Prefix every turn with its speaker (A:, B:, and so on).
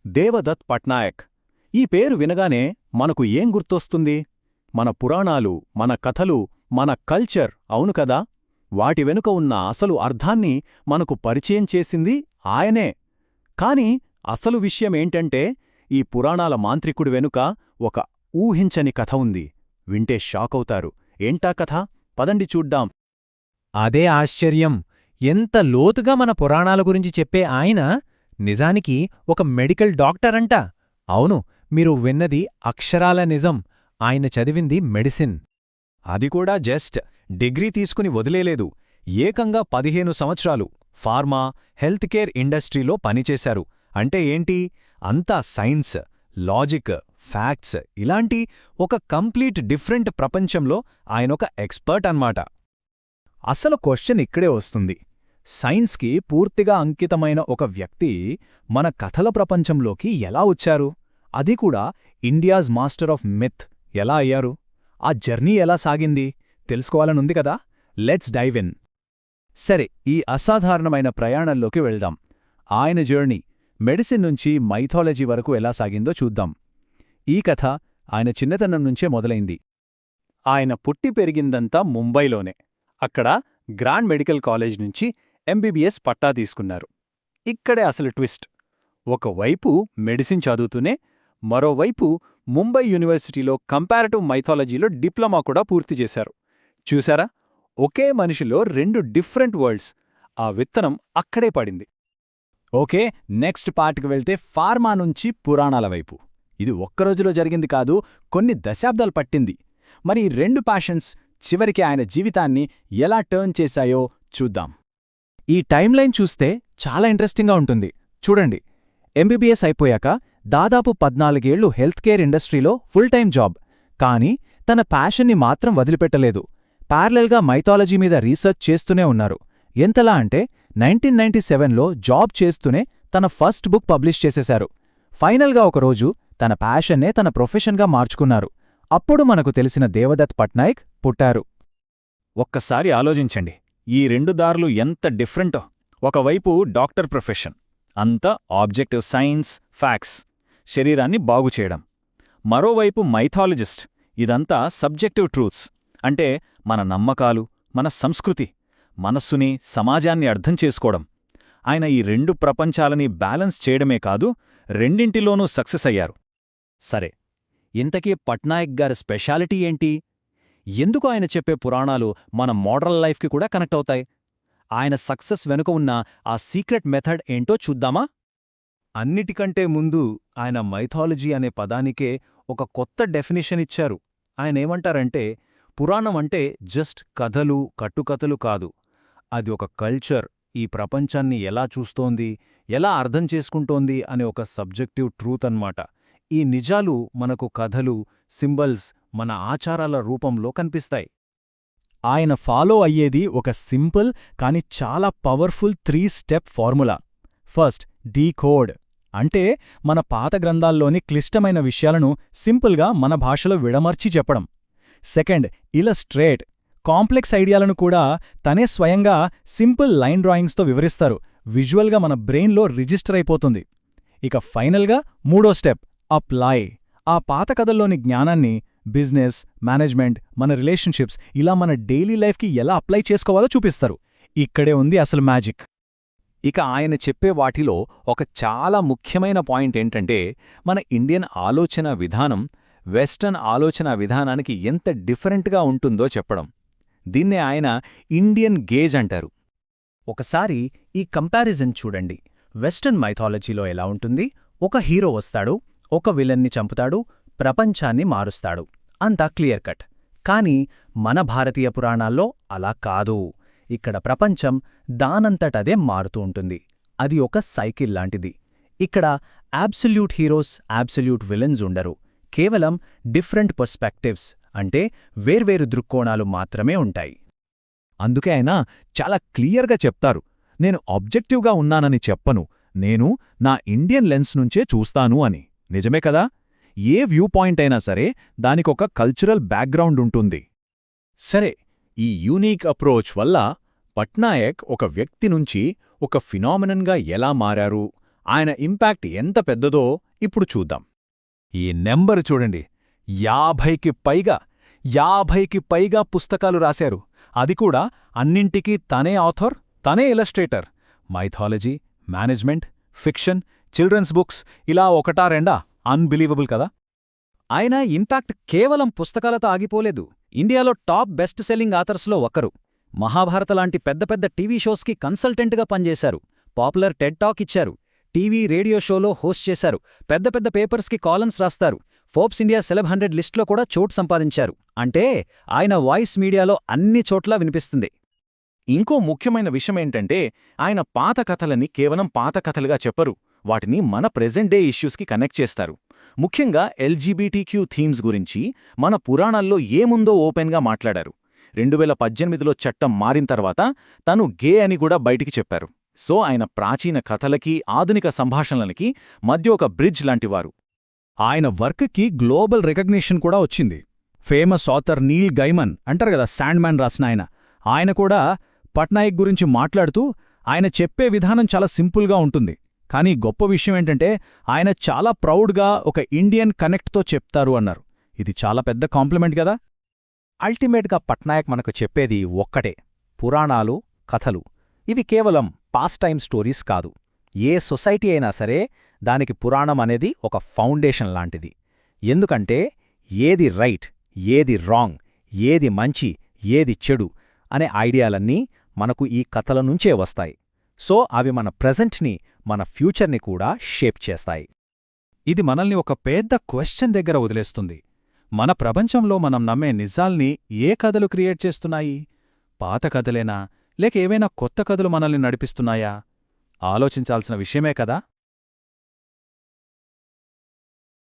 A: దేవదత్ పట్నాయక్. ఈ పేరు వినగానే మనకు ఏం గుర్తొస్తుంది? మన పురాణాలు, మన కథలు, మన కల్చర్, అవును కదా? వాటి వెనుక ఉన్న అసలు అర్థాన్ని మనకు పరిచయం చేసింది ఆయనే. కాని అసలు విషయమేంటంటే, ఈ పురాణాల మాంత్రికుడి వెనుక ఒక ఊహించని కథ ఉంది. వింటే షాకవుతారు. ఏంటా కథ? పదండి చూడ్డాం.
B: అదే ఆశ్చర్యం. ఎంత లోతుగా మన పురాణాల గురించి చెప్పే ఆయన నిజానికి ఒక మెడికల్ డాక్టరంట. అవును, మీరు విన్నది అక్షరాల నిజం. ఆయన చదివింది మెడిసిన్.
A: అది కూడా జస్ట్ డిగ్రీ తీసుకుని వదిలేలేదు. ఏకంగా 15 సంవత్సరాలు ఫార్మా, హెల్త్ కేర్ ఇండస్ట్రీలో పనిచేశారు. అంటే ఏంటి? అంతా సైన్స్, లాజిక్, ఫ్యాక్ట్స్ ఇలాంటి ఒక కంప్లీట్ డిఫరెంట్ ప్రపంచంలో ఆయనొక ఎక్స్పర్ట్ అన్నమాట.
C: అసలు క్వశ్చన్ ఇక్కడే వస్తుంది. సైన్స్కి పూర్తిగా అంకితమైన ఒక వ్యక్తి మన కథల ప్రపంచంలోకి ఎలా వచ్చారు? అది కూడా ఇండియాస్ మాస్టర్ ఆఫ్ మిత్ ఎలా అయ్యారు? ఆ జర్నీ ఎలా సాగింది? తెలుసుకోవాలనుంది కదా? Let's dive in. సరే, ఈ అసాధారణమైన ప్రయాణంలోకి వెళ్దాం. ఆయన జర్నీ మెడిసిన్ నుంచి మైథాలజీ వరకు ఎలా సాగిందో చూద్దాం. ఈ కథ ఆయన చిన్నతనం నుంచే మొదలైంది. ఆయన పుట్టి పెరిగిందంతా ముంబైలోనే. అక్కడ గ్రాండ్ మెడికల్ కాలేజ్ నుంచి ఎంబీబీఎస్ పట్టా తీసుకున్నారు. ఇక్కడే అసలు ట్విస్ట్. ఒకవైపు మెడిసిన్ చదువుతూనే మరోవైపు ముంబై యూనివర్సిటీలో కంపారిటివ్ మైథాలజీలో డిప్లొమా కూడా పూర్తి చేశారు. చూశారా? ఒకే మనిషిలో 2 డిఫరెంట్ వరల్డ్స్. ఆ విత్తనం అక్కడే పడింది. ఓకే, నెక్స్ట్ పార్ట్కి వెళ్తే ఫార్మా నుంచి పురాణాల వైపు. ఇది ఒక్కరోజులో జరిగింది కాదు, కొన్ని దశాబ్దాలు పట్టింది. మరి ఈ 2 ప్యాషన్స్ చివరికి ఆయన జీవితాన్ని ఎలా టర్న్ చేశాయో చూద్దాం.
B: ఈ టైమ్లైన్ చూస్తే చాలా ఇంట్రెస్టింగ్గా ఉంటుంది. చూడండి, ఎంబీబీఎస్ అయిపోయాక దాదాపు 14 ఏళ్లు హెల్త్ కేర్ ఇండస్ట్రీలో ఫుల్ టైం జాబ్. కానీ తన ప్యాషన్ని మాత్రం వదిలిపెట్టలేదు. ప్యారలల్గా మైథాలజీ మీద రీసెర్చ్ చేస్తూనే ఉన్నారు. ఎంతలా అంటే 1997లో జాబ్ చేస్తూనే తన ఫస్ట్ బుక్ పబ్లిష్ చేసేశారు. ఫైనల్గా ఒకరోజు తన ప్యాషన్నే తన ప్రొఫెషన్గా మార్చుకున్నారు. అప్పుడు మనకు తెలిసిన దేవదత్ పట్నాయక్ పుట్టారు.
A: ఒక్కసారి ఆలోచించండి, ఈ 2 దారులు ఎంత డిఫరెంటో. ఒకవైపు డాక్టర్ ప్రొఫెషన్, అంతా ఆబ్జెక్టివ్ సైన్స్, ఫ్యాక్ట్స్, శరీరాన్ని బాగుచేయడం. మరోవైపు మైథాలజిస్ట్, ఇదంతా సబ్జెక్టివ్ ట్రూత్స్, అంటే మన నమ్మకాలు, మన సంస్కృతి, మనస్సుని, సమాజాన్ని అర్థం చేసుకోవడం. ఆయన ఈ 2 ప్రపంచాలని బ్యాలెన్స్ చేయడమే కాదు, రెండింటిలోనూ సక్సెస్ అయ్యారు. సరే, ఇంతకీ పట్నాయక్ గారి స్పెషాలిటీ ఏంటి? ఎందుకు ఆయన చెప్పే పురాణాలు మన మోడర్న్ లైఫ్కి కూడా కనెక్ట్ అవుతాయి? ఆయన సక్సెస్ వెనుక ఉన్న ఆ సీక్రెట్ మెథడ్ ఏంటో చూద్దామా?
C: అన్నిటికంటే ముందు ఆయన మైథాలజీ అనే పదానికే ఒక కొత్త డెఫినిషన్ ఇచ్చారు. ఆయనేమంటారంటే, పురాణం అంటే జస్ట్ కథలు, కట్టుకథలు కాదు. అది ఒక కల్చర్, ఈ ప్రపంచాన్ని ఎలా చూస్తోంది, ఎలా అర్థం చేసుకుంటోంది అనే ఒక సబ్జెక్టివ్ ట్రూత్ అన్నమాట. ఈ నిజాలు మనకు కథలు, సింబల్స్, మన ఆచారాల రూపంలో కనిపిస్తాయి. ఆయన ఫాలో అయ్యేది ఒక సింపుల్ కానీ చాలా powerful 3 step formula. First, decode. అంటే మన పాత గ్రంథాల్లోని క్లిష్టమైన విషయాలను సింపుల్గా మన భాషలో విడమర్చి చెప్పడం. Second, illustrate. కాంప్లెక్స్ ఐడియాలను కూడా తనే స్వయంగా సింపుల్ లైన్ డ్రాయింగ్స్తో వివరిస్తారు. విజువల్గా మన బ్రెయిన్లో రిజిస్టర్ అయిపోతుంది. ఇక ఫైనల్గా 3వ స్టెప్, అప్లై. ఆ పాత కథల్లోని జ్ఞానాన్ని బిజినెస్, మేనేజ్మెంట్, మన రిలేషన్షిప్స్, ఇలా మన డైలీ లైఫ్కి ఎలా అప్లై చేసుకోవాలో చూపిస్తారు. ఇక్కడే ఉంది అసలు మ్యాజిక్.
A: ఇక ఆయన చెప్పే వాటిలో ఒక చాలా ముఖ్యమైన పాయింట్ ఏంటంటే, మన ఇండియన్ ఆలోచన విధానం వెస్టర్న్ ఆలోచన విధానానికి ఎంత డిఫరెంట్గా ఉంటుందో చెప్పడం. దీన్నే ఆయన ఇండియన్ గేజ్ అంటారు.
C: ఒకసారి ఈ కంపారిజన్ చూడండి. వెస్టర్న్ మైథాలజీలో ఎలా ఉంటుంది? ఒక హీరో వస్తాడు, ఒక విలన్ని చంపుతాడు, ప్రపంచాన్ని మారుస్తాడు. అంతా క్లియర్ కట్. కానీ మన భారతీయ పురాణాల్లో అలా కాదు. ఇక్కడ ప్రపంచం దానంతటదే మారుతూ ఉంటుంది. అది ఒక సైకిల్ లాంటిది. ఇక్కడ యాబ్సల్యూట్ హీరోస్, యాబ్సల్యూట్ విలన్స్ ఉండరు. కేవలం డిఫరెంట్ పర్స్పెక్టివ్స్, అంటే వేర్వేరు దృక్కోణాలు మాత్రమే ఉంటాయి.
B: అందుకే ఆయన చాలా క్లియర్గా చెప్తారు, నేను ఆబ్జెక్టివ్గా ఉన్నానని చెప్పను, నేను నా ఇండియన్ లెన్స్ నుంచే చూస్తాను అని. నిజమే కదా? ఏ వ్యూ పాయింట్ అయినా సరే దానికొక కల్చరల్ బ్యాక్గ్రౌండ్ ఉంటుంది.
C: సరే, ఈ యూనిక్ అప్రోచ్ వల్ల పట్నాయక్ ఒక వ్యక్తి నుంచి ఒక ఫినామినన్గా ఎలా మారారు, ఆయన ఇంపాక్ట్ ఎంత పెద్దదో ఇప్పుడు చూద్దాం. ఈ నెంబరు చూడండి, 50కి పైగా పుస్తకాలు రాశారు. అది కూడా అన్నింటికీ తనే ఆథర్, తనే illustrator. Mythology, management, fiction, children's books, ఇలా ఒకటా రెండా? అన్బిలీవబుల్ కదా.
D: ఆయన ఇంపాక్ట్ కేవలం పుస్తకాలతో ఆగిపోలేదు. ఇండియాలో టాప్ బెస్ట్ సెల్లింగ్ ఆథర్స్లో ఒకరు. మహాభారత లాంటి పెద్ద పెద్ద టీవీ షోస్కి కన్సల్టెంట్గా పనిచేశారు. పాపులర్ టెడ్ టాక్ ఇచ్చారు. టీవీ, రేడియో షోలో హోస్ట్ చేశారు. పెద్ద పెద్ద పేపర్స్కి కాలమ్స్ రాస్తారు. ఫోర్బ్స్ ఇండియా సెలబ్ 100 లిస్టులో కూడా చోటు సంపాదించారు. అంటే ఆయన వాయిస్ మీడియాలో అన్ని చోట్లా వినిపిస్తుంది.
A: ఇంకో ముఖ్యమైన విషయమేంటంటే ఆయన పాత కథలని కేవలం పాత కథలుగా చెప్పరు, వాటిని మన ప్రెజెంట్ డే ఇష్యూస్కి కనెక్ట్ చేస్తారు. ముఖ్యంగా ఎల్జీబీటీక్యూ థీమ్స్ గురించి మన పురాణాల్లో ఏముందో ఓపెన్గా మాట్లాడారు. 2018లో చట్టం మారిన తర్వాత తను గే అని కూడా బయటికి చెప్పారు. సో ఆయన ప్రాచీన కథలకి, ఆధునిక సంభాషణలకి మధ్య ఒక బ్రిడ్జ్ లాంటివారు.
C: ఆయన వర్క్కి గ్లోబల్ రికగ్నిషన్ కూడా వచ్చింది. ఫేమస్ ఆథర్ నీల్ గైమన్ అంటారు కదా, శాండ్ మ్యాన్ రాసిన ఆయన కూడా పట్నాయక్ గురించి మాట్లాడుతూ ఆయన చెప్పే విధానం చాలా సింపుల్గా ఉంటుంది. కానీ గొప్ప విషయం ఏంటంటే ఆయన చాలా ప్రౌడ్గా ఒక ఇండియన్ కనెక్ట్తో చెప్తారు అన్నారు. ఇది చాలా పెద్ద కాంప్లిమెంట్ కదా.
B: అల్టిమేట్గా పట్నాయక్ మనకు చెప్పేది ఒక్కటే: పురాణాలు, కథలు ఇవి కేవలం పాస్ట్ టైమ్ స్టోరీస్ కాదు. ఏ సొసైటీ అయినా సరే దానికి పురాణం అనేది ఒక ఫౌండేషన్ లాంటిది. ఎందుకంటే ఏది రైట్, ఏది రాంగ్, ఏది మంచి, ఏది చెడు అనే ఐడియాలన్నీ మనకు ఈ కథల నుంచే వస్తాయి. సో అవి మన ప్రెజెంట్ని, మన ఫ్యూచర్ని కూడా షేప్ చేస్తాయి.
C: ఇది మనల్ని ఒక పెద్ద క్వశ్చన్ దగ్గర వదిలేస్తుంది. మన ప్రపంచంలో మనం నమ్మే నిజాల్ని ఏ కథలు క్రియేట్ చేస్తున్నాయి? పాత కథలేనా, లేక ఏవైనా కొత్త కథలు మనల్ని నడిపిస్తున్నాయా? ఆలోచించాల్సిన విషయమే కదా.